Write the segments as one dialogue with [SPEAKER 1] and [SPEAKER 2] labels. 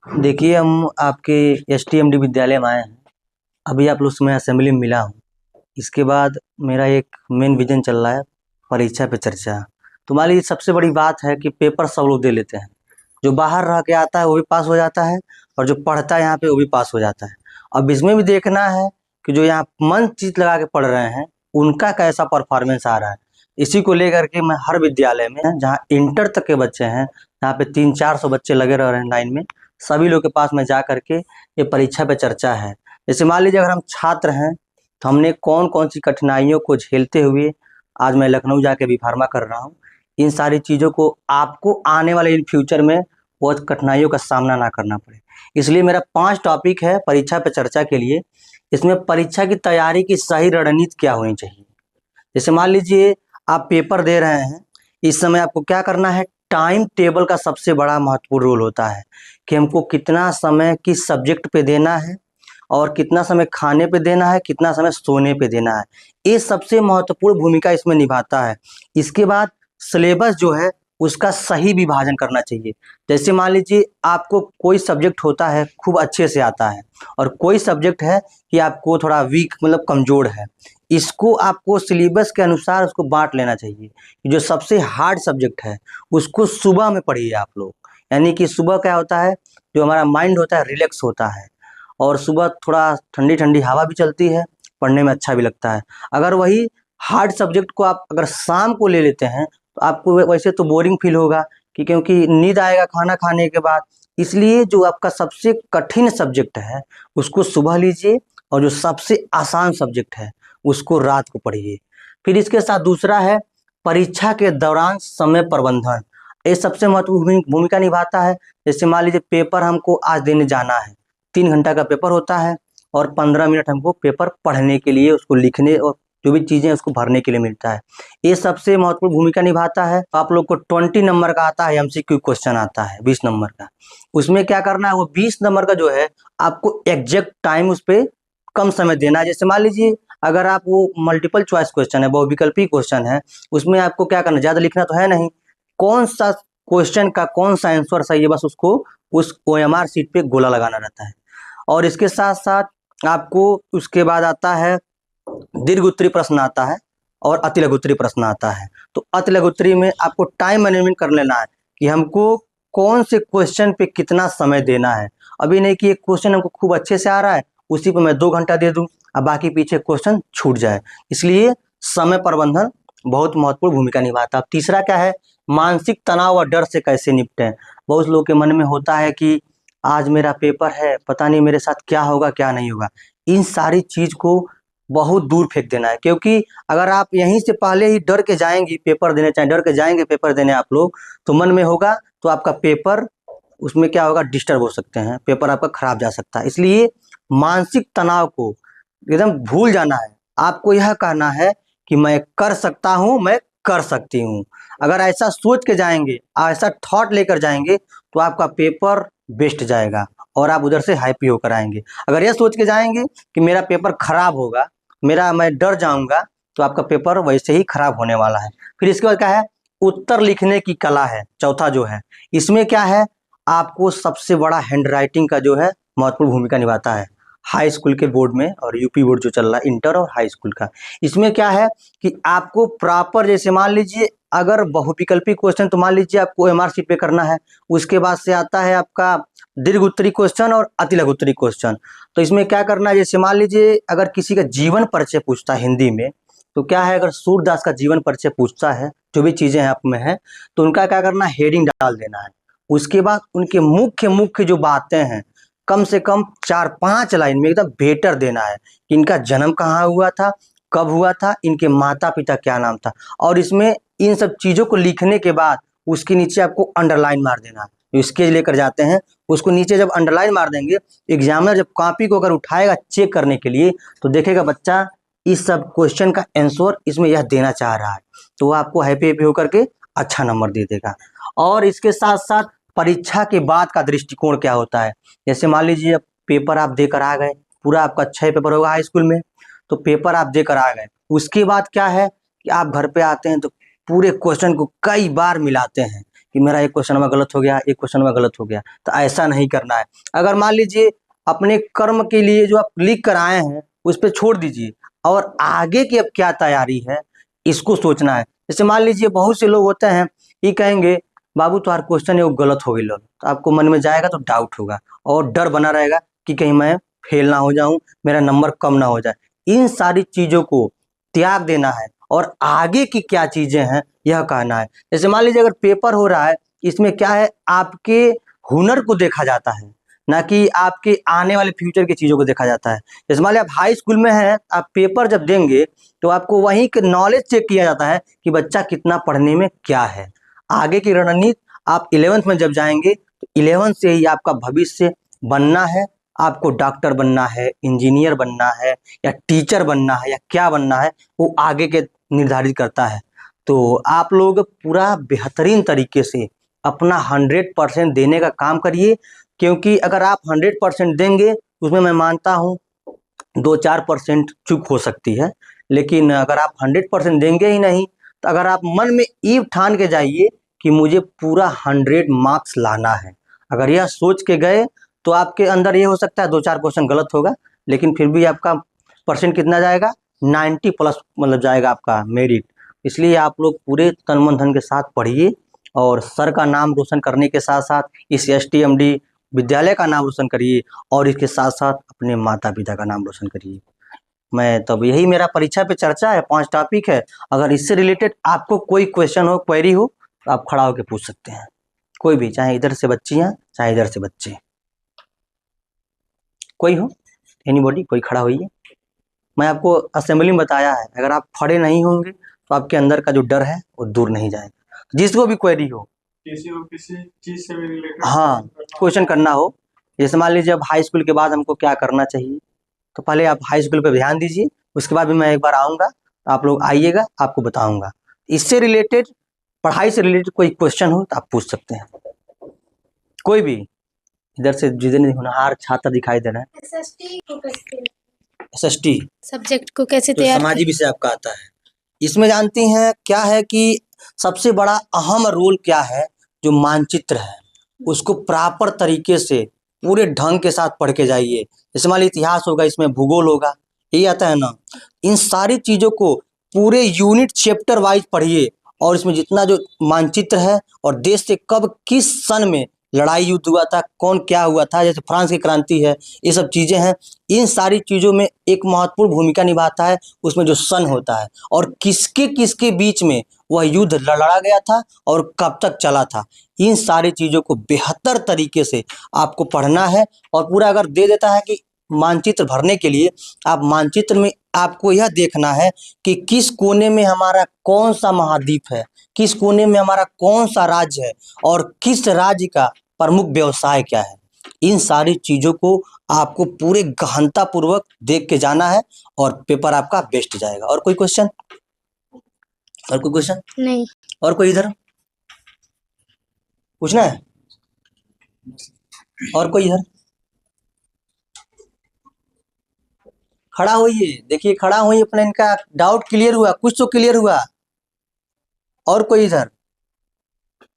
[SPEAKER 1] देखिए, हम आपके एसटीएमडी विद्यालय में आए हैं। अभी आप लोग से मैं असेंबली में मिला हूँ। इसके बाद मेरा एक मेन विजन चल रहा है, परीक्षा पे चर्चा। तुम्हारी सबसे बड़ी बात है कि पेपर सब लोग दे लेते हैं। जो बाहर रह के आता है वो भी पास हो जाता है, और जो पढ़ता है यहाँ पे वो भी पास हो जाता है। अब इसमें भी देखना है कि जो यहाँ मन चित लगा के पढ़ रहे हैं उनका कैसा परफॉर्मेंस आ रहा है। इसी को लेकर के मैं हर विद्यालय में, जहाँ इंटर तक के बच्चे हैं, यहाँ पे 300-400 बच्चे लगे रह रहे हैं लाइन में, सभी लोग के पास में जा करके ये परीक्षा पे चर्चा है। जैसे मान लीजिए, अगर हम छात्र हैं तो हमने कौन कौन सी कठिनाइयों को झेलते हुए आज मैं लखनऊ जाके बी फार्मा कर रहा हूँ। इन सारी चीज़ों को आपको आने वाले इन फ्यूचर में बहुत कठिनाइयों का सामना ना करना पड़े, इसलिए मेरा 5 टॉपिक है परीक्षा पे चर्चा के लिए। इसमें परीक्षा की तैयारी की सही रणनीति क्या होनी चाहिए। जैसे मान लीजिए, आप पेपर दे रहे हैं, इस समय आपको क्या करना है, टाइम टेबल का सबसे बड़ा महत्वपूर्ण रोल होता है कि हमको कितना समय किस सब्जेक्ट पे देना है, और कितना समय खाने पे देना है, कितना समय सोने पे देना है। ये सबसे महत्वपूर्ण भूमिका इसमें निभाता है। इसके बाद सिलेबस जो है उसका सही विभाजन करना चाहिए। जैसे मान लीजिए, आपको कोई सब्जेक्ट होता है खूब अच्छे से आता है, और कोई सब्जेक्ट है कि आपको थोड़ा वीक मतलब कमजोर है। इसको आपको सिलेबस के अनुसार उसको बांट लेना चाहिए। जो सबसे हार्ड सब्जेक्ट है उसको सुबह में पढ़िए आप लोग। यानी कि सुबह क्या होता है, जो हमारा माइंड होता है रिलैक्स होता है, और सुबह थोड़ा ठंडी ठंडी हवा भी चलती है, पढ़ने में अच्छा भी लगता है। अगर वही हार्ड सब्जेक्ट को आप अगर शाम को ले लेते हैं तो आपको वैसे तो बोरिंग फील होगा, कि क्योंकि नींद आएगा खाना खाने के बाद। इसलिए जो आपका सबसे कठिन सब्जेक्ट है उसको सुबह लीजिए, और जो सबसे आसान सब्जेक्ट है उसको रात को पढ़िए। फिर इसके साथ दूसरा है परीक्षा के दौरान समय प्रबंधन। ये सबसे महत्वपूर्ण भूमिका निभाता है। जैसे मान लीजिए, पेपर हमको आज देने जाना है, 3 घंटा का पेपर होता है, और 15 मिनट हमको पेपर पढ़ने के लिए, उसको लिखने और जो भी चीज़ें उसको भरने के लिए मिलता है। ये सबसे महत्वपूर्ण भूमिका निभाता है। आप लोग को 20 नंबर का आता है, एमसीक्यू क्वेश्चन आता है 20 नंबर का। उसमें क्या करना है, वो 20 नंबर का जो है आपको एग्जैक्ट टाइम उस पर कम समय देना है। जैसे मान लीजिए, अगर आप वो मल्टीपल चॉइस क्वेश्चन है, बहुविकल्पी क्वेश्चन है, उसमें आपको क्या करना है, ज़्यादा लिखना तो है नहीं, कौन सा क्वेश्चन का कौन सा आंसर सही है, बस उसको उस OMR सीट पे गोला लगाना रहता है। और इसके साथ साथ आपको उसके बाद आता है दीर्घ उत्तरीय प्रश्न आता है, और अति लघु उत्तरीय प्रश्न आता है। तो अति लघु उत्तरीय में आपको टाइम मैनेजमेंट कर लेना है कि हमको कौन से क्वेश्चन पे कितना समय देना है। अभी नहीं कि एक क्वेश्चन हमको खूब अच्छे से आ रहा है, उसी पे मैं 2 घंटा दे दूं, अब बाकी पीछे क्वेश्चन छूट जाए। इसलिए समय प्रबंधन बहुत महत्वपूर्ण भूमिका निभाता है। अब तीसरा क्या है, मानसिक तनाव और डर से कैसे निपटें। बहुत लोगों के मन में होता है कि आज मेरा पेपर है, पता नहीं मेरे साथ क्या होगा क्या नहीं होगा। इन सारी चीज को बहुत दूर फेंक देना है, क्योंकि अगर आप यहीं से पहले ही डर के जाएंगे पेपर देने, चाहे डर के जाएंगे पेपर देने आप लोग, तो मन में होगा तो आपका पेपर उसमें क्या होगा, डिस्टर्ब हो सकते हैं, पेपर आपका खराब जा सकता है। इसलिए मानसिक तनाव को एकदम भूल जाना है। आपको यह कहना है कि मैं कर सकता हूँ, मैं कर सकती हूँ। अगर ऐसा सोच के जाएंगे, ऐसा थॉट लेकर जाएंगे, तो आपका पेपर बेस्ट जाएगा, और आप उधर से हैप्पी होकर आएंगे। अगर यह सोच के जाएंगे कि मेरा पेपर खराब होगा, मैं डर जाऊंगा, तो आपका पेपर वैसे ही खराब होने वाला है। फिर इसके बाद क्या है, उत्तर लिखने की कला है, चौथा जो है। इसमें क्या है, आपको सबसे बड़ा हैंड राइटिंग का जो है महत्वपूर्ण भूमिका निभाता है। हाई स्कूल के बोर्ड में, और यूपी बोर्ड जो चल रहा है इंटर और हाई स्कूल का, इसमें क्या है कि आपको प्रॉपर, जैसे मान लीजिए अगर बहुविकल्पी क्वेश्चन, तो मान लीजिए आपको OMR शीट पे करना है, उसके बाद से आता है आपका दीर्घ उत्तरी क्वेश्चन और अति लघु उत्तरी क्वेश्चन। तो इसमें क्या करना है, जैसे मान लीजिए अगर किसी का जीवन परिचय पूछता है हिंदी में, तो क्या है, अगर सूरदास का जीवन परिचय पूछता है, जो भी चीजें आप में है, तो उनका क्या करना है, हेडिंग डाल देना है। उसके बाद उनके मुख्य मुख्य जो बातें हैं, कम से कम 4-5 लाइन में एकदम बेटर देना है कि इनका जन्म कहाँ हुआ था, कब हुआ था, इनके माता पिता क्या नाम था। और इसमें इन सब चीजों को लिखने के बाद उसके नीचे आपको अंडरलाइन मार देना है। जो स्केच लेकर जाते हैं उसको नीचे जब अंडरलाइन मार देंगे, एग्जामिनर जब कॉपी को अगर उठाएगा चेक करने के लिए, तो देखेगा बच्चा इस सब क्वेश्चन का आंसर इसमें यह देना चाह रहा है, तो वो आपको हैप्पी हैप्पी होकर के अच्छा नंबर दे देगा। और इसके साथ साथ परीक्षा के बाद का दृष्टिकोण क्या होता है। जैसे मान लीजिए अब पेपर आप देकर आ गए, पूरा आपका 6 पेपर होगा हाई स्कूल में, तो पेपर आप देकर आ गए, उसके बाद क्या है कि आप घर पे आते हैं तो पूरे क्वेश्चन को कई बार मिलाते हैं कि मेरा एक क्वेश्चन में गलत हो गया, एक क्वेश्चन में गलत हो गया। तो ऐसा नहीं करना है। अगर मान लीजिए अपने कर्म के लिए जो आप लिख कर आए हैं उस पर छोड़ दीजिए, और आगे की अब क्या तैयारी है इसको सोचना है। जैसे मान लीजिए बहुत से लोग होते हैं, ये कहेंगे बाबू तुम्हारा क्वेश्चन है वो गलत हो गई, लो तो आपको मन में जाएगा तो डाउट होगा और डर बना रहेगा कि कहीं मैं फेल ना हो जाऊं, मेरा नंबर कम ना हो जाए। इन सारी चीजों को त्याग देना है और आगे की क्या चीजें हैं यह कहना है। जैसे मान लीजिए अगर पेपर हो रहा है, इसमें क्या है, आपके हुनर को देखा जाता है, ना कि आपके आने वाले फ्यूचर की चीजों को देखा जाता है। जैसे मान लीजिए आप हाई स्कूल में हैं, आप पेपर जब देंगे तो आपको वहीं के नॉलेज चेक किया जाता है कि बच्चा कितना पढ़ने में क्या है। आगे की रणनीति आप 11th में जब जाएंगे तो 11th से ही आपका भविष्य बनना है। आपको डॉक्टर बनना है, इंजीनियर बनना है, या टीचर बनना है, या क्या बनना है, वो आगे के निर्धारित करता है। तो आप लोग पूरा बेहतरीन तरीके से अपना 100% देने का काम करिए, क्योंकि अगर आप 100% देंगे उसमें मैं मानता हूँ 2-4% चूक हो सकती है, लेकिन अगर आप 100% देंगे ही नहीं तो अगर आप मन में ये ठान के जाइए कि मुझे पूरा 100 मार्क्स लाना है, अगर यह सोच के गए तो आपके अंदर ये हो सकता है 2-4 क्वेश्चन गलत होगा, लेकिन फिर भी आपका परसेंट कितना जाएगा, 90+ मतलब जाएगा आपका मेरिट। इसलिए आप लोग पूरे तन मन धन के साथ पढ़िए और सर का नाम रोशन करने के साथ साथ इस STMD विद्यालय का नाम रोशन करिए और इसके साथ साथ अपने माता पिता का नाम रोशन करिए। मैं तब यही मेरा परीक्षा पे चर्चा है, 5 टॉपिक है। अगर इससे रिलेटेड आपको कोई क्वेश्चन हो, क्वेरी हो, तो आप खड़ा होकर पूछ सकते हैं, कोई भी, चाहे इधर से बच्चियां चाहे इधर से बच्चे, कोई हो, एनीबॉडी, कोई खड़ा होइए। मैं आपको असेंबली में बताया है, अगर आप खड़े नहीं होंगे तो आपके अंदर का जो डर है वो दूर नहीं जाएगा। जिसको भी क्वेरी हो, किसी चीज से भी रिलेटेड, हाँ, क्वेश्चन करना हो, जैसे मान लीजिए अब हाई स्कूल के बाद हमको क्या करना चाहिए, तो पहले आप हाई स्कूल पे ध्यान दीजिए, उसके बाद भी मैं एक बार आऊँगा, आप लोग आइएगा, आपको बताऊँगा। इससे रिलेटेड, पढ़ाई से रिलेटेड कोई क्वेश्चन हो तो आप पूछ सकते हैं, कोई भी। इधर से जितने होनहार छात्र दिखाई दे रहे हैं, SST
[SPEAKER 2] सब्जेक्ट को कैसे
[SPEAKER 1] जो
[SPEAKER 2] तैयार
[SPEAKER 1] समाजी विषय आपका आता है, इसमें जानती हैं क्या है कि सबसे बड़ा अहम रोल क्या है, जो मानचित्र है उसको प्रॉपर तरीके से पूरे ढंग के साथ पढ़ के जाइए। जैसे मान लीजिए इतिहास होगा, इसमें भूगोल होगा, यही आता है ना, इन सारी चीजों को पूरे यूनिट चैप्टर वाइज पढ़िए, और इसमें जितना जो मानचित्र है और देश से कब किस सन में लड़ाई युद्ध हुआ था, कौन क्या हुआ था, जैसे फ्रांस की क्रांति है, ये सब चीजें हैं, इन सारी चीजों में एक महत्वपूर्ण भूमिका निभाता है उसमें जो सन होता है, और किसके किसके बीच में वह युद्ध लड़ा गया था और कब तक चला था। इन सारी चीजों को बेहतर तरीके से आपको पढ़ना है, और पूरा अगर दे देता है कि मानचित्र भरने के लिए, आप मानचित्र में आपको यह देखना है कि किस कोने में हमारा कौन सा महाद्वीप है, किस कोने में हमारा कौन सा राज्य है, और किस राज्य का प्रमुख व्यवसाय क्या है। इन सारी चीजों को आपको पूरे गहनता पूर्वक देख के जाना है और पेपर आपका बेस्ट जाएगा। और कोई क्वेश्चन, और कोई क्वेश्चन
[SPEAKER 2] नहीं,
[SPEAKER 1] और कोई इधर पूछना है, और कोई इधर खड़ा होइए, देखिए खड़ा होइए, अपना इनका डाउट क्लियर हुआ, कुछ तो क्लियर हुआ। और कोई इधर,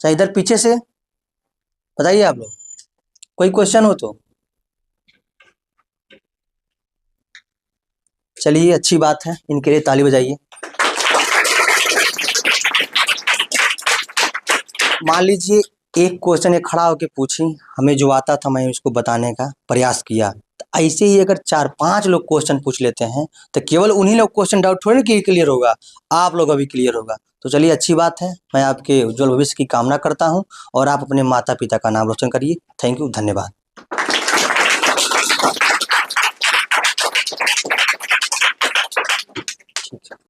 [SPEAKER 1] चाहे इधर पीछे से बताइए आप लोग, कोई क्वेश्चन हो तो। चलिए अच्छी बात है, इनके लिए ताली बजाइए। मान लीजिए एक क्वेश्चन ये खड़ा होकर पूछी, हमें जो आता था मैं उसको बताने का प्रयास किया, तो ऐसे ही अगर 4-5 लोग क्वेश्चन पूछ लेते हैं तो केवल उन्हीं लोग क्वेश्चन डाउट थोड़ी ना क्लियर होगा, आप लोग अभी क्लियर होगा। तो चलिए अच्छी बात है, मैं आपके उज्जवल भविष्य की कामना करता हूँ और आप अपने माता पिता का नाम रोशन करिए। थैंक यू, धन्यवाद।